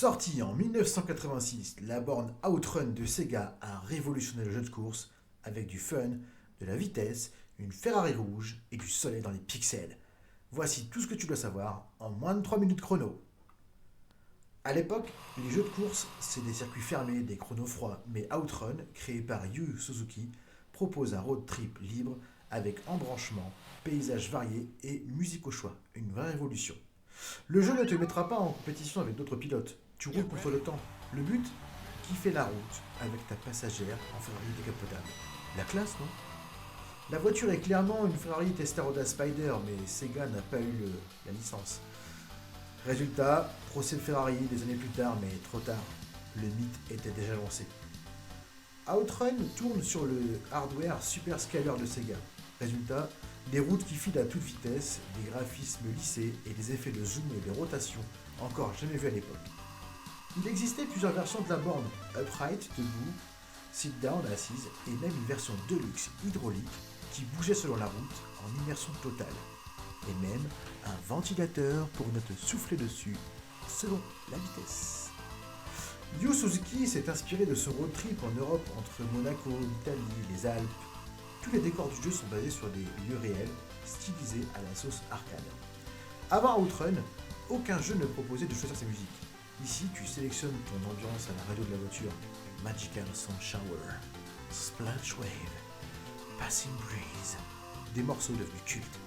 Sortie en 1986, la borne Outrun de Sega a révolutionné le jeu de course avec du fun, de la vitesse, une Ferrari rouge et du soleil dans les pixels. Voici tout ce que tu dois savoir en moins de 3 minutes chrono. À l'époque, les jeux de course, c'est des circuits fermés, des chronos froids, mais Outrun, créé par Yu Suzuki, propose un road trip libre avec embranchements, paysages variés et musique au choix. Une vraie révolution. Le jeu ne te mettra pas en compétition avec d'autres pilotes. Tu roules contre le temps. Le but, kiffer la route avec ta passagère en Ferrari décapotable. La classe, non? La voiture est clairement une Ferrari Testarossa Spider, mais Sega n'a pas eu la licence. Résultat, procès de Ferrari des années plus tard, mais trop tard. Le mythe était déjà lancé. Outrun tourne sur le hardware Super Scaler de Sega. Résultat, des routes qui filent à toute vitesse, des graphismes lissés et des effets de zoom et de rotation encore jamais vus à l'époque. Il existait plusieurs versions de la borne, upright, debout, sit down, assise, et même une version deluxe hydraulique qui bougeait selon la route en immersion totale. Et même un ventilateur pour ne te souffler dessus selon la vitesse. Yu Suzuki s'est inspiré de ce road trip en Europe entre Monaco, l'Italie, les Alpes. Tous les décors du jeu sont basés sur des lieux réels, stylisés à la sauce arcade. Avant Outrun, aucun jeu ne proposait de choisir sa musique. Ici, tu sélectionnes ton ambiance à la radio de la voiture. Magical Sun Shower, Splash Wave, Passing Breeze, des morceaux devenus cultes.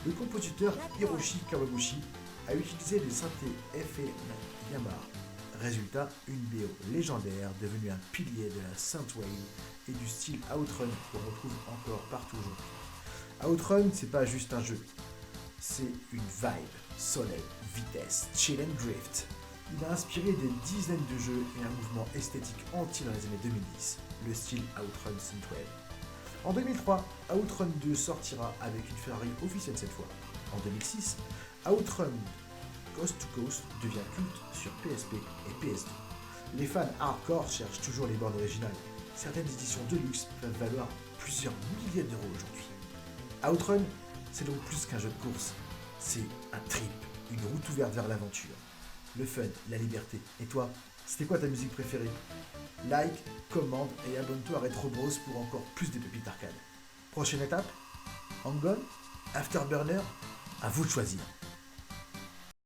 Le compositeur Hiroshi Kawaguchi a utilisé les synthés FM Yamaha. Résultat, une BO légendaire devenue un pilier de la synthwave et du style Outrun qu'on retrouve encore partout aujourd'hui. Outrun, c'est pas juste un jeu, c'est une vibe, soleil, vitesse, chill and drift. Il a inspiré des dizaines de jeux et un mouvement esthétique entier dans les années 2010, le style Outrun Synthwave. En 2003, Outrun 2 sortira avec une Ferrari officielle cette fois. En 2006, Outrun Coast to Coast devient culte sur PSP et PS2. Les fans hardcore cherchent toujours les bornes originales. Certaines éditions de luxe peuvent valoir plusieurs milliers d'euros aujourd'hui. Outrun, c'est donc plus qu'un jeu de course. C'est un trip, une route ouverte vers l'aventure. Le fun, la liberté. Et toi, c'était quoi ta musique préférée? Like, commente et abonne-toi à Retro Bros pour encore plus de pépites arcade. Prochaine étape? Hang-On? Afterburner? À vous de choisir.